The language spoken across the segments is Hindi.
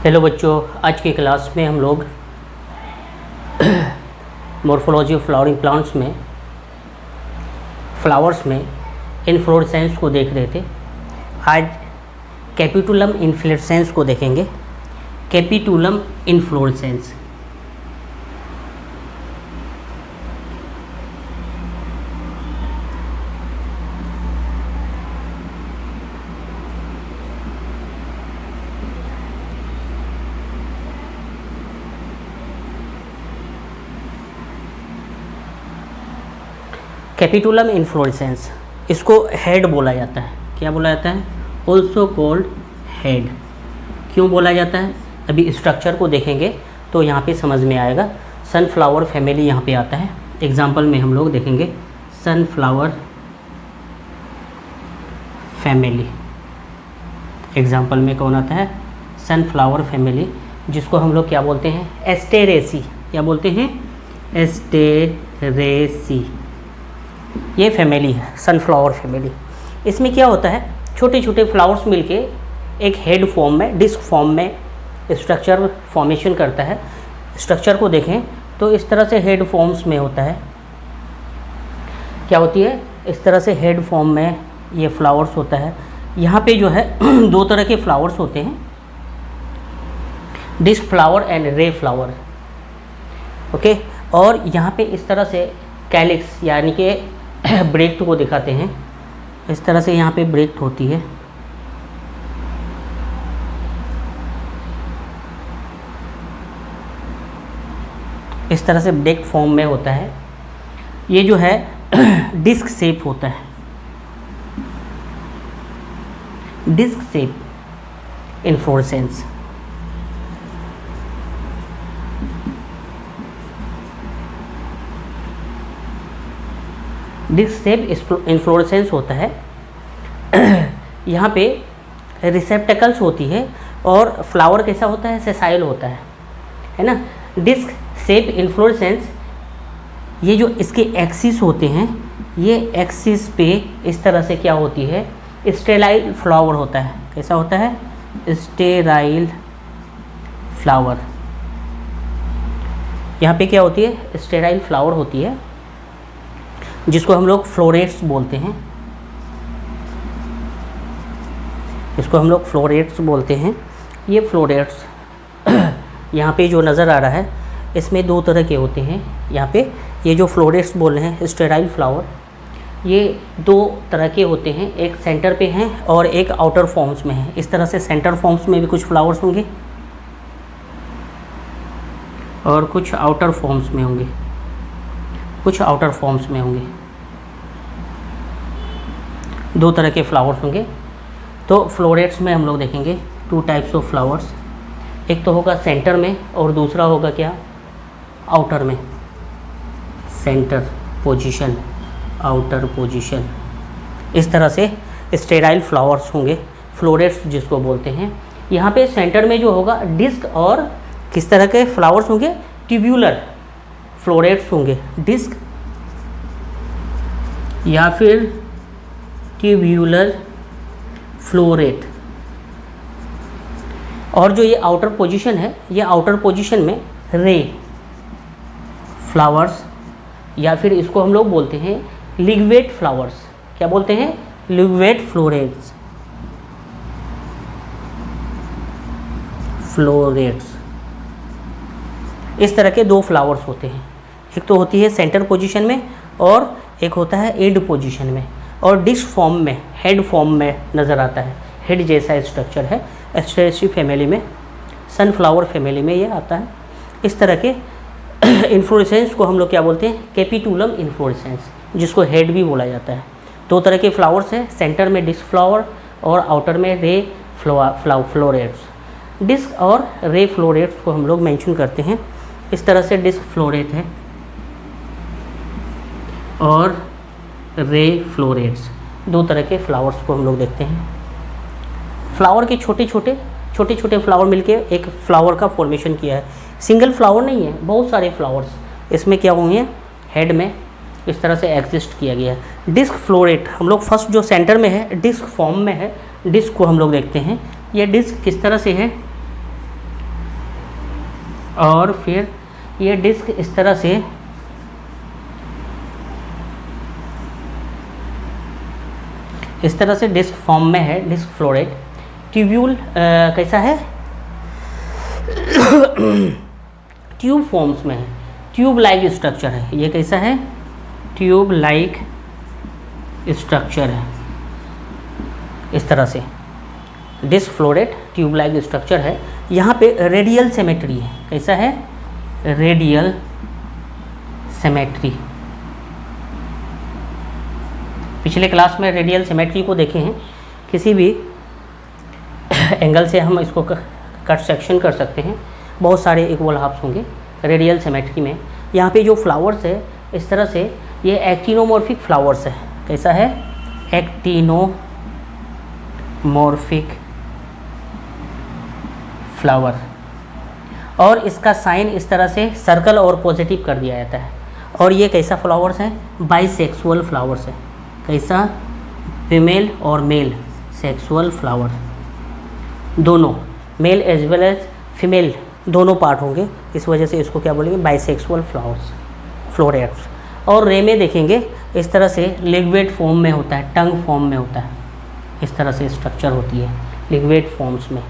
हेलो बच्चों, आज की क्लास में हम लोग मॉर्फोलॉजी ऑफ फ्लावरिंग प्लांट्स में फ्लावर्स में इन्फ्लोरेसेंस को देख रहे थे। आज कैपिटुलम इन्फ्लोरेसेंस को देखेंगे। कैपिटुलम इन्फ्लोरेसेंस कैपिटुलम इन्फ्लोरेसेंस, इसको हेड बोला जाता है। क्या बोला जाता है? Also called head. क्यों बोला जाता है? अभी स्ट्रक्चर को देखेंगे तो यहाँ पे समझ में आएगा। सनफ्लावर फैमिली यहाँ पे आता है। एग्जाम्पल में हम लोग देखेंगे सनफ्लावर फैमिली। एग्जाम्पल में कौन आता है? सनफ्लावर फैमिली, जिसको हम लोग क्या बोलते हैं? एस्टेरेसी। क्या बोलते हैं? एस्टेरेसी। ये फैमिली है सनफ्लावर फैमिली। इसमें क्या होता है? छोटे छोटे फ्लावर्स मिलके एक हेड फॉर्म में, डिस्क फॉर्म में स्ट्रक्चर फॉर्मेशन करता है। स्ट्रक्चर को देखें तो इस तरह से हेड फॉर्म्स में होता है। क्या होती है? इस तरह से हेड फॉर्म में ये फ्लावर्स होता है। यहाँ पे जो है दो तरह के फ्लावर्स होते हैं, डिस्क फ्लावर एंड रे फ्लावर। ओके, और यहाँ पे इस तरह से कैलिक्स यानी कि ब्रेक्ट को दिखाते हैं। इस तरह से यहाँ पे ब्रेक्ट होती है। इस तरह से ब्रेक्ट फॉर्म में होता है। ये जो है डिस्क शेप होता है। Disc shape inflorescence. Disc shape inflorescence होता है। यहाँ पे रिसेप्टेकल्स होती है और फ्लावर कैसा होता है? सेसाइल होता है ना। डिस्क शेप इन्फ्लोरेसेंस, ये जो इसके एक्सिस होते हैं, ये एक्सिस पे इस तरह से क्या होती है? स्टेराइल फ्लावर होता है। कैसा होता है? Sterile flower. यहाँ पे क्या होती है? स्टेराइल फ्लावर होती है, जिसको हम लोग फ्लोरेट्स बोलते हैं। इसको हम लोग फ्लोरेट्स बोलते हैं। ये फ्लोरेट्स यहाँ पे जो नज़र आ रहा है, इसमें दो तरह के होते हैं। यहाँ पे ये जो फ्लोरेट्स बोल रहे हैं स्टेराइल फ्लावर, ये दो तरह के होते हैं। एक सेंटर पे हैं और एक आउटर फॉर्म्स में है। इस तरह से सेंटर फॉर्म्स में भी कुछ फ्लावर्स होंगे और कुछ आउटर फॉर्म्स में होंगे। आउटर फॉर्म्स में होंगे। दो तरह के फ्लावर्स होंगे। तो फ्लोरेट्स में हम लोग देखेंगे टू टाइप्स ऑफ फ्लावर्स। एक तो होगा सेंटर में और दूसरा होगा क्या? आउटर में। Centre position, outer position. इस तरह से स्टेराइल फ्लावर्स होंगे, फ्लोरेट्स जिसको बोलते हैं। यहाँ पे सेंटर में जो होगा डिस्क, और किस तरह के फ्लावर्स होंगे? ट्यूब्यूलर फ्लोरेट्स होंगे। डिस्क या फिर ट्यूब्यूलर फ्लोरेट। और जो ये आउटर पोजीशन है, ये आउटर पोजीशन में रे फ्लावर्स, या फिर इसको हम लोग बोलते हैं लिग्वेट फ्लावर्स। क्या बोलते हैं? लिग्वेट फ्लोरेट्स। इस तरह के दो फ्लावर्स होते हैं। एक तो होती है सेंटर पोजीशन में और एक होता है एंड पोजीशन में, और डिस्क फॉर्म में, हेड फॉर्म में नज़र आता है। हेड जैसा स्ट्रक्चर है। एस्टेरेसी फैमिली में, सनफ्लावर फैमिली में ये आता है। इस तरह के इन्फ्लोरेसेंस को हम लोग क्या बोलते हैं? कैपिटुलम इन्फ्लोरेसेंस, जिसको हेड भी बोला जाता है। दो तरह के फ्लावर्स हैं, सेंटर में डिस्क फ्लावर और आउटर में रे फ्लोरेट्स। डिस्क और रे फ्लोरेट्स को हम लोग मेंशन करते हैं। इस तरह से डिस्क फ्लोरेट है और रे फ्लोरेट्स। दो तरह के फ्लावर्स को हम लोग देखते हैं। फ्लावर के छोटे छोटे फ्लावर मिलके एक फ्लावर का फॉर्मेशन किया है। सिंगल फ्लावर नहीं है, बहुत सारे फ्लावर्स इसमें क्या हुए हैं? हेड में इस तरह से एग्जिस्ट किया गया है। डिस्क फ्लोरेट हम लोग फर्स्ट जो सेंटर में है, डिस्क फॉर्म में है। डिस्क को हम लोग देखते हैं। ये डिस्क किस तरह से है? और फिर ये डिस्क इस तरह से डिस्क फॉर्म में है, डिस्क फ्लोरेट। ट्यूब्यूल कैसा है? ट्यूब फॉर्म्स में है, ट्यूब लाइक स्ट्रक्चर है। ये कैसा है? ट्यूब लाइक स्ट्रक्चर है, इस तरह से disc floret tube like structure है। यहाँ पे रेडियल सिमेट्री है। कैसा है? Radial symmetry. पिछले क्लास में रेडियल सिमेट्री को देखे हैं। किसी भी एंगल से हम इसको कट सेक्शन कर सकते हैं। बहुत सारे इक्वल हाफ्स होंगे रेडियल सिमेट्री में। यहाँ पे जो फ्लावर्स है इस तरह से, ये एक्टिनोमॉर्फिक फ्लावर्स है। कैसा है? Actinomorphic flower. और इसका साइन इस तरह से सर्कल और पॉजिटिव कर दिया जाता है। और ये कैसा फ्लावर्स है? बाइसेक्सुअल फ्लावर्स है। कैसा? फीमेल और मेल सेक्सुअल फ्लावर, दोनों male as well as female दोनों पार्ट होंगे। इस वजह से इसको क्या बोलेंगे? Bisexual flowers, florets. और रे में देखेंगे इस तरह से लिक्विड फॉर्म में होता है, टंग फॉर्म में होता है। इस तरह से स्ट्रक्चर होती है लिक्विड फॉर्म्स में,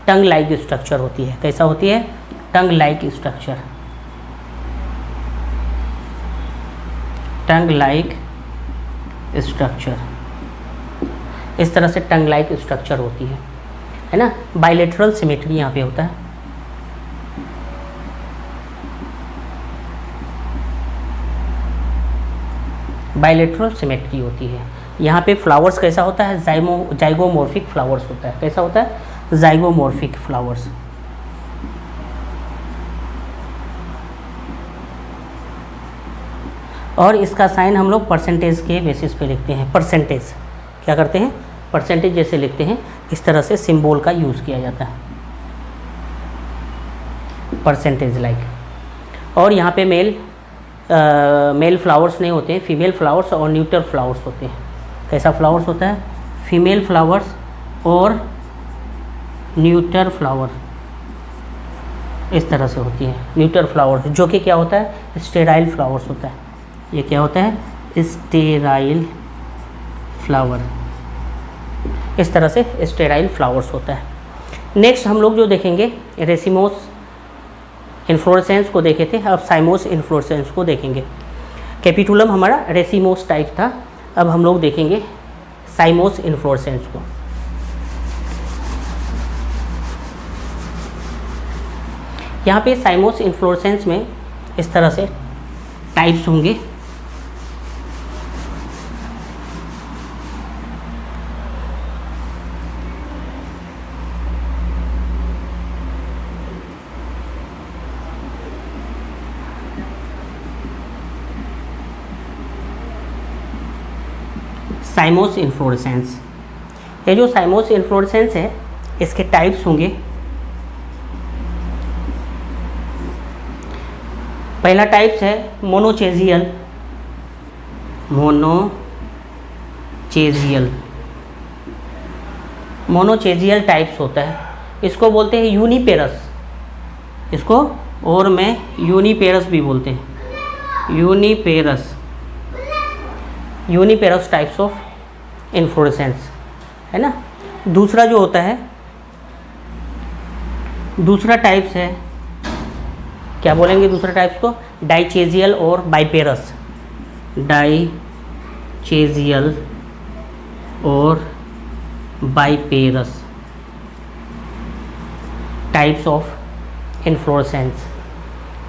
टंग लाइक स्ट्रक्चर होती है। कैसा होती है? Tongue like structure, tongue like structure. इस तरह से टंग लाइक स्ट्रक्चर होती है ना। बाइलेटरल सिमेट्री यहाँ पे होता है। बाइलेटरल सिमेट्री होती है। यहाँ पे फ्लावर्स कैसा होता है? जाइगोमॉर्फिक फ्लावर्स होता है। कैसा होता है? Zygomorphic flowers. और इसका साइन हम लोग परसेंटेज के बेसिस पे लिखते हैं। परसेंटेज क्या करते हैं? परसेंटेज जैसे लिखते हैं, इस तरह से सिंबल का यूज़ किया जाता है, परसेंटेज लाइक। और यहाँ पे मेल फ्लावर्स नहीं होते हैं, फीमेल फ्लावर्स और न्यूटर फ्लावर्स होते हैं। कैसा फ्लावर्स होता है? फीमेल फ्लावर्स और न्यूटर फ्लावर इस तरह से होती है। न्यूटर फ्लावर जो कि क्या होता है? स्टेराइल फ्लावर्स होता है। ये क्या होता है? Sterile flower. इस तरह से स्टेराइल फ्लावर्स होता है। नेक्स्ट हम लोग जो देखेंगे रेसिमोस इन्फ्लोरेसेंस को देखे थे, अब साइमोस इन्फ्लोरेसेंस को देखेंगे। कैपिटुलम हमारा रेसिमोस टाइप था, अब हम लोग देखेंगे साइमोस इन्फ्लोरेसेंस को। यहाँ पे साइमोस इन्फ्लोरेसेंस में इस तरह से टाइप्स होंगे। साइमोस इन्फ्लोरेसेंस, ये जो साइमोस इन्फ्लोरेसेंस है इसके टाइप्स होंगे। पहला टाइप्स है मोनोचेजियल। मोनोचेजियल टाइप्स होता है। इसको बोलते हैं यूनिपेरस, इसको और में यूनिपेरस भी बोलते हैं। यूनिपेरस टाइप्स ऑफ इन्फ्लोरेसेंस है ना। दूसरा जो होता है, दूसरा टाइप्स है, क्या बोलेंगे दूसरा टाइप्स को? डाइचेजियल और बाइपेरस। डाइचेजियल और बाइपेरस टाइप्स ऑफ इन्फ्लोरेसेंस।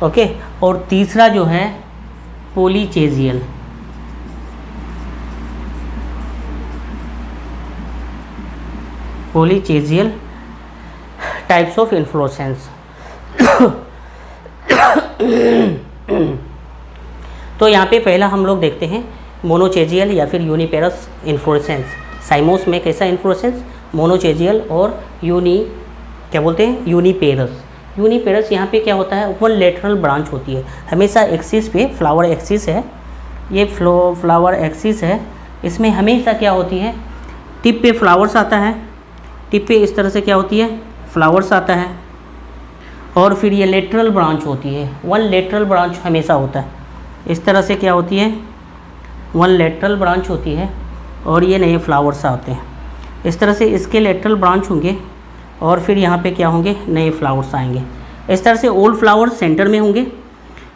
ओके। और तीसरा जो है पॉलीचेजियल। पॉलीचेजियल टाइप्स ऑफ इन्फ्लोरेसेंस। तो यहाँ पे पहला हम लोग देखते हैं मोनोचेजियल या फिर यूनिपेरस इन्फ्लोरेसेंस। साइमोस में कैसा इन्फ्लोरेसेंस? मोनोचेजियल और क्या बोलते हैं? यूनिपेरस। यूनिपेरस यहाँ पे क्या होता है? वन लेटरल ब्रांच होती है हमेशा एक्सिस पे। फ्लावर एक्सिस है, ये फ्लावर एक्सिस है, इसमें हमेशा क्या होती है? टिप पे फ्लावर्स आता है, टिप पे इस तरह से क्या होती है? फ्लावर्स आता है। और फिर ये लेटरल ब्रांच होती है, वन लेटरल ब्रांच हमेशा होता है। इस तरह से क्या होती है, वन लेटरल ब्रांच होती है और ये नए फ्लावर्स आते हैं। इस तरह से इसके लेटरल ब्रांच होंगे और फिर यहाँ पे क्या होंगे, नए फ्लावर्स आएंगे। इस तरह से ओल्ड फ्लावर्स सेंटर में होंगे,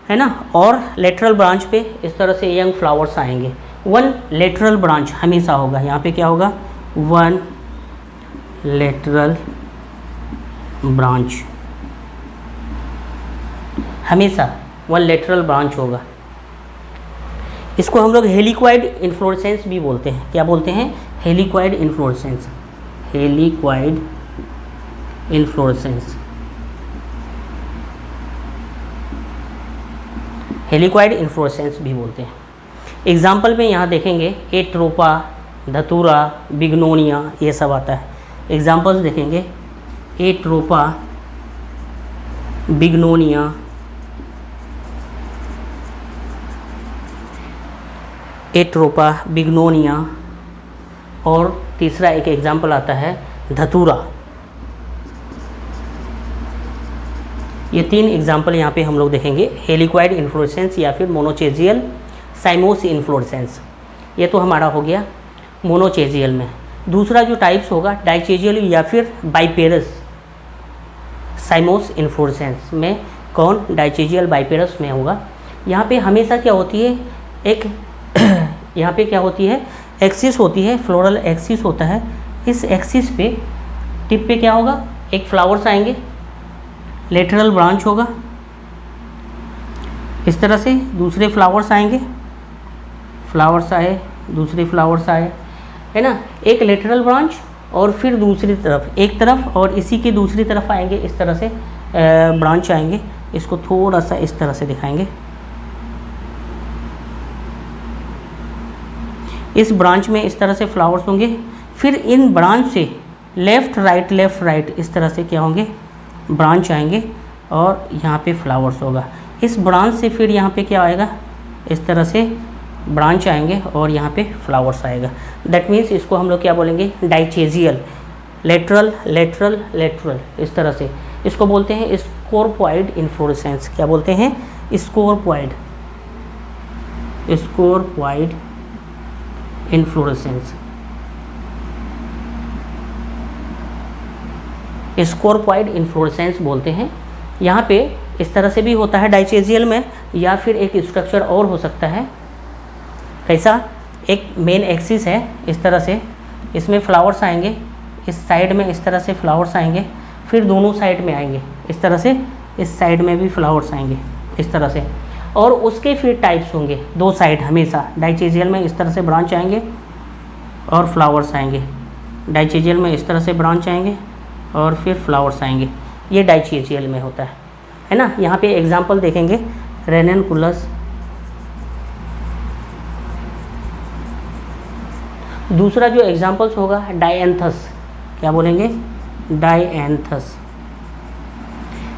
है ना, और लेटरल ब्रांच पे इस तरह से यंग फ्लावर्स आएंगे। वन लेटरल ब्रांच हमेशा होगा, यहाँ पे क्या होगा, वन लेटरल ब्रांच, हमेशा वन लेटरल ब्रांच होगा। इसको हम लोग हेलिक्वाइड इन्फ्लोरेसेंस भी बोलते हैं। क्या बोलते हैं, हेलिक्वाइड इन्फ्लोरेसेंस, हेलिक्वाइड इन्फ्लोरेसेंस, हेलिक्वाइड इन्फ्लोरेसेंस भी बोलते हैं। एग्जाम्पल में यहाँ देखेंगे एट्रोपा, धतूरा, बिग्नोनिया, ये सब आता है। एग्जाम्पल्स देखेंगे एट्रोपा, बिग्नोनिया, एट्रोपा, बिग्नोनिया, और तीसरा एक एग्जाम्पल आता है धतूरा। ये तीन एग्जाम्पल यहाँ पे हम लोग देखेंगे, हेलिक्वाइड इन्फ्लोरेसेंस या फिर मोनोचेजियल साइमोस इन्फ्लोरेसेंस। ये तो हमारा हो गया मोनोचेजियल में। दूसरा जो टाइप्स होगा डाइचेजियल या फिर बाइपेरस साइमोस इन्फ्लोरेसेंस में, कौन, डाइचेजियल बाइपेरस में होगा। यहाँ पे हमेशा क्या होती है, एक यहाँ पे क्या होती है, एक्सिस होती है, फ्लोरल एक्सिस होता है। इस एक्सिस पे टिप पे क्या होगा, एक फ्लावर्स आएंगे, लेटरल ब्रांच होगा, इस तरह से दूसरे फ्लावर्स आएंगे, फ्लावर्स आए, दूसरे फ्लावर्स आए, है ना, एक लेटरल ब्रांच और फिर दूसरी तरफ एक तरफ और इसी के दूसरी तरफ आएंगे, इस तरह से ब्रांच आएंगे। इसको थोड़ा सा इस तरह से दिखाएंगे। इस ब्रांच में इस तरह से फ्लावर्स होंगे, फिर इन ब्रांच से लेफ़्ट राइट इस तरह से क्या होंगे, ब्रांच आएंगे और यहाँ पे फ्लावर्स होगा। इस ब्रांच से फिर यहाँ पे क्या आएगा, इस तरह से ब्रांच आएंगे और यहाँ पे फ्लावर्स आएगा। दैट मीन्स इसको हम लोग क्या बोलेंगे, डाइचेजियल, लेटरल लेटरल लेटरल, इस तरह से। इसको बोलते हैं स्कोरपॉइड इन्फ्लोरेसेंस। क्या बोलते हैं, स्कोरपॉइड, स्कोरपॉइड इन्फ्लोरेसेंस, स्कोरपॉइड इन्फ्लोरेसेंस बोलते हैं। यहाँ पे इस तरह से भी होता है डाइचेजियल में, या फिर एक स्ट्रक्चर और हो सकता है, कैसा, एक मेन एक्सिस है, इस तरह से इसमें फ्लावर्स आएंगे, इस साइड में इस तरह से फ्लावर्स आएंगे, फिर दोनों साइड में आएंगे, इस तरह से इस साइड में भी फ्लावर्स आएंगे, इस तरह से, और उसके फिर टाइप्स होंगे दो साइड हमेशा। डाइचेजियल में इस तरह से ब्रांच आएंगे और फ्लावर्स आएंगे, डाइचेजियल में इस तरह से ब्रांच आएंगे और फिर फ्लावर्स आएंगे। ये डाइचेजियल में होता है ना। यहाँ पे एग्जांपल देखेंगे, रेननकुलस, दूसरा जो एग्जांपल्स होगा डायएंथस। क्या बोलेंगे, डायएंथस।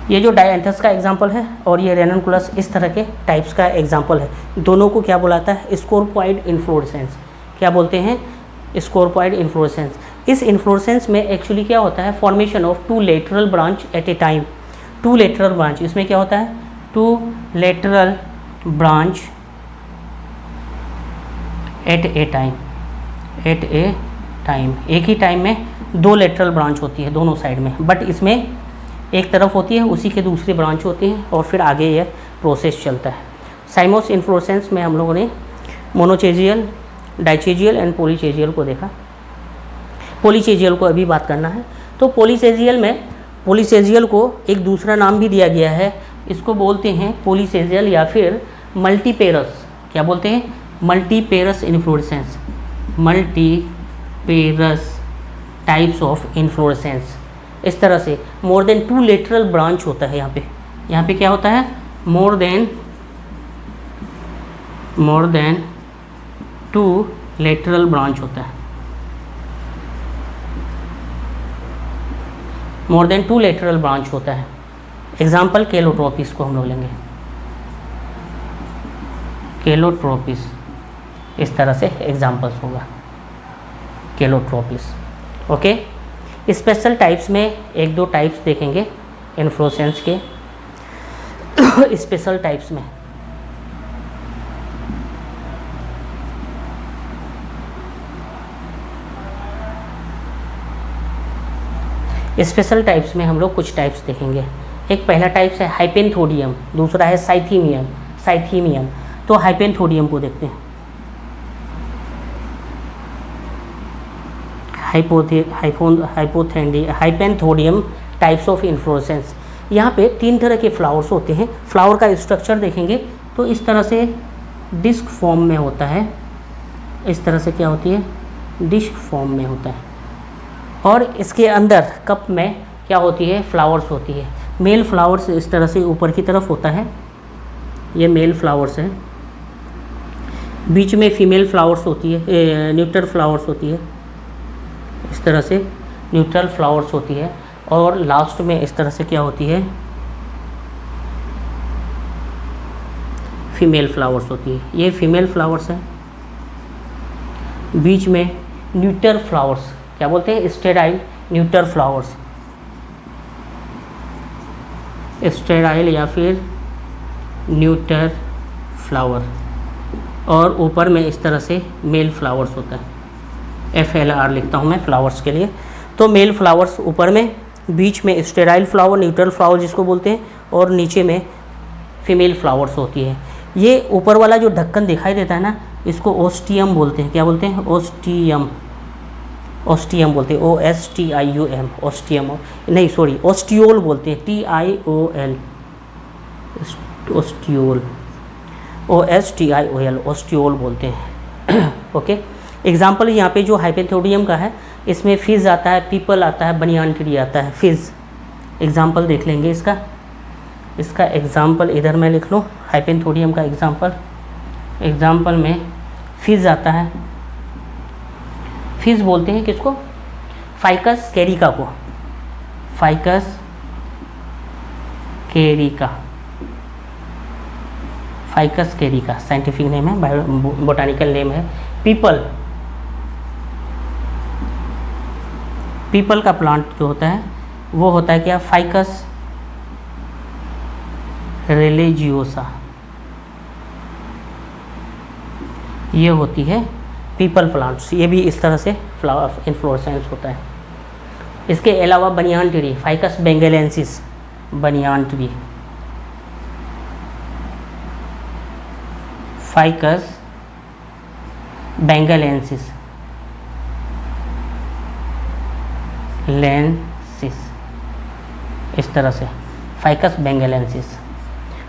ये जो डायएंथस का एग्जांपल है और ये रेननकुलस इस तरह के टाइप्स का एग्जांपल है। दोनों को क्या बुलाता है, स्कोरपॉइड इन्फ्लोरेसेंस। क्या बोलते हैं, स्कोरपॉइड इन्फ्लोरेसेंस। इस इन्फ्लोरेसेंस में एक्चुअली क्या होता है, formation of two lateral branch at a time. Two lateral branch, इसमें क्या होता है, two lateral branch at a time, at a time, एक ही टाइम में दो लेटरल ब्रांच होती है दोनों साइड में, बट इसमें एक तरफ होती है, उसी के दूसरी ब्रांच होती है और फिर आगे यह प्रोसेस चलता है। साइमोस इन्फ्लोरेसेंस में हम लोगों ने मोनोचेजियल, डाइचेजियल एंड पॉलीचेजियल को देखा। पॉलीचेजियल को अभी बात करना है। तो पॉलीचेजियल में, पॉलीचेजियल को एक दूसरा नाम भी दिया गया है, इसको बोलते हैं पॉलीचेजियल या फिर मल्टीपेरस। क्या बोलते हैं, multiparous inflorescence, multiparous types of inflorescence. इस तरह से more than two lateral branch होता है। यहाँ पे क्या होता है, more than two lateral branch होता है, more than two lateral branch होता है। एग्जाम्पल केलोट्रोपिस को हम लोग लेंगे, केलोट्रोपिस, इस तरह से एग्जाम्पल्स होगा केलोट्रोपिस। ओके, स्पेशल टाइप्स में एक दो टाइप्स देखेंगे, इन्फ्लोरेसेंस के स्पेशल टाइप्स में। स्पेशल टाइप्स में हम लोग कुछ टाइप्स देखेंगे। एक पहला टाइप्स है हाइपेंथोडियम, दूसरा है साइथीमियम। तो हाइपेंथोडियम को देखते हैं। Hypanthodium types of inflorescence. यहाँ पे 3 तरह के फ्लावर्स होते हैं। फ्लावर का स्ट्रक्चर देखेंगे तो इस तरह से डिस्क फॉर्म में होता है। इस तरह से क्या होती है, डिस्क फॉर्म में होता है। और इसके अंदर कप में क्या होती है, फ्लावर्स होती है। मेल फ्लावर्स इस तरह से ऊपर की तरफ होता है, ये मेल फ्लावर्स है। बीच में फीमेल फ्लावर्स होती है, न्यूट्रल फ्लावर्स होती है। इस तरह से न्यूट्रल फ्लावर्स होती है। और लास्ट में इस तरह से क्या होती है, फीमेल फ्लावर्स होती है। ये फीमेल फ्लावर्स है। बीच में न्यूट्रल फ्लावर्स, क्या बोलते हैं, स्टेराइल न्यूट्रल फ्लावर्स, स्टेराइल या फिर न्यूट्रल फ्लावर। और ऊपर में इस तरह से मेल फ्लावर्स होता है। FLR लिखता हूँ मैं फ्लावर्स के लिए। तो मेल फ्लावर्स ऊपर में, बीच में स्टेराइल फ्लावर, न्यूट्रल फ्लावर जिसको बोलते हैं, और नीचे में फीमेल फ्लावर्स होती है। ये ऊपर वाला जो ढक्कन दिखाई देता है ना, इसको ओस्टियम बोलते हैं। क्या बोलते हैं, ओस्टियम बोलते हैं, OSTIUM, ओस्टियम नहीं, सॉरी, ओस्टियोल बोलते हैं, TIOL, ओस्टियोल, OSTIOL, ओस्टियोल बोलते हैं। ओके। एग्जाम्पल यहाँ पे जो हाइपेंथोडियम का है, इसमें फिज आता है, पीपल आता है, बनियान ट्री आता है। फिज एग्जाम्पल देख लेंगे इसका एग्जाम्पल इधर मैं लिख लूँ। हाइपेंथोडियम का एग्जाम्पल में फिज आता है। फिज बोलते हैं किसको, फाइकस कैरिका को, फाइकस कैरिका साइंटिफिक नेम है, बोटानिकल नेम है। पीपल का प्लांट जो होता है वो होता है क्या, फाइकस रिलीजियोसा, ये होती है पीपल प्लांट्स। ये भी इस तरह से फ्लावर इन्फ्लोरेसेंस होता है। इसके अलावा banyan tree, ficus benghalensis, banyan tree, ficus benghalensis, इस तरह से फाइकस बेंगलेंसिस,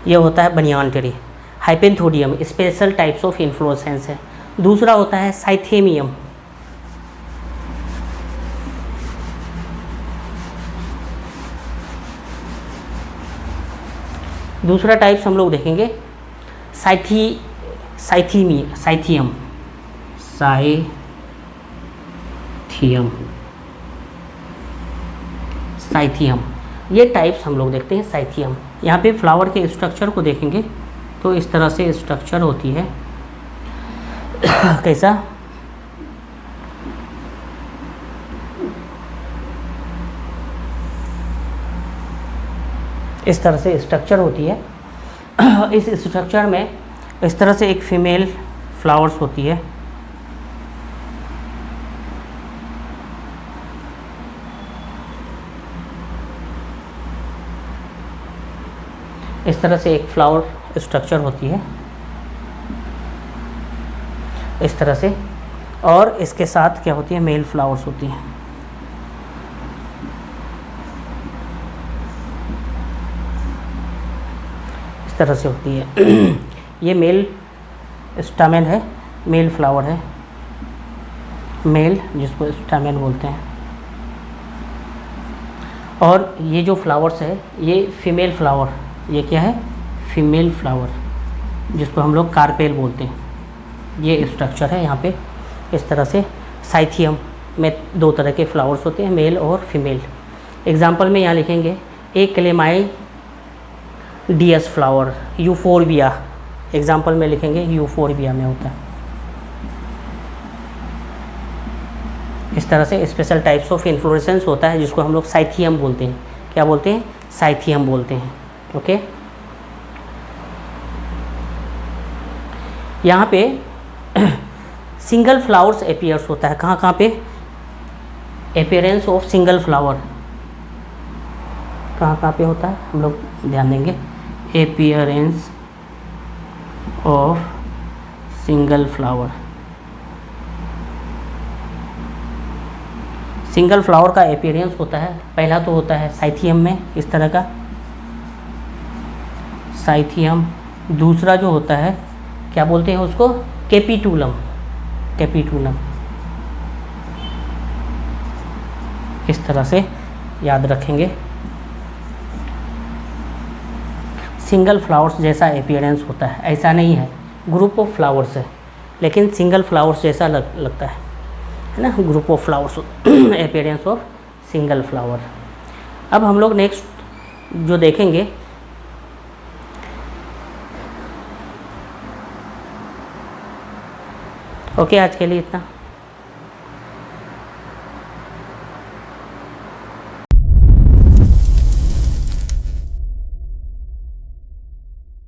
ये होता है banyan tree. Hypanthodium special types of inflorescence है। दूसरा होता है साइथेमियम। दूसरा टाइप्स हम लोग देखेंगे साइथियम। ये टाइप्स हम लोग देखते हैं साइथियम। यहाँ पे फ्लावर के स्ट्रक्चर को देखेंगे तो इस तरह से स्ट्रक्चर होती है। कैसा, इस तरह से स्ट्रक्चर होती है। इस स्ट्रक्चर में इस तरह से एक फीमेल फ्लावर्स होती है। इस तरह से एक फ्लावर स्ट्रक्चर होती है इस तरह से, और इसके साथ क्या होती है, मेल फ्लावर्स होती हैं। इस तरह से होती है। ये मेल स्टामेन है, मेल फ्लावर है, मेल जिसको स्टामेन बोलते हैं। और ये जो फ्लावर्स है ये फीमेल फ्लावर, ये क्या है, फीमेल फ्लावर जिसको हम लोग कार्पेल बोलते हैं। ये स्ट्रक्चर है यहाँ पे इस तरह से। साइथियम में 2 तरह के फ्लावर्स होते हैं, मेल और फीमेल। एग्जाम्पल में यहाँ लिखेंगे एक क्लेमाइडियस फ्लावर, यूफोरबिया। एग्जाम्पल में लिखेंगे यूफोरबिया में होता है। इस तरह से स्पेशल टाइप्स ऑफ इन्फ्लोरेसेंस होता है जिसको हम लोग साइथियम बोलते हैं। क्या बोलते हैं, साइथियम बोलते हैं। ओके, यहाँ पे सिंगल फ्लावर्स अपीयर्स होता है। कहाँ कहाँ पे अपीयरेंस ऑफ सिंगल फ्लावर कहाँ कहाँ पे होता है, हम लोग ध्यान देंगे। Appearance of single flower, single flower का अपीयरेंस होता है, पहला तो होता है साइथियम में इस तरह का साइथियम। दूसरा जो होता है क्या बोलते हैं उसको, कैपिटुलम, कैपिटुलम। इस तरह से याद रखेंगे। सिंगल फ्लावर्स जैसा अपीयरेंस होता है, ऐसा नहीं है, ग्रुप ऑफ फ्लावर्स है लेकिन सिंगल फ्लावर्स जैसा लगता है ना, group of flowers appearance of single flower. अब हम लोग नेक्स्ट जो देखेंगे, ओके आज के लिए इतना।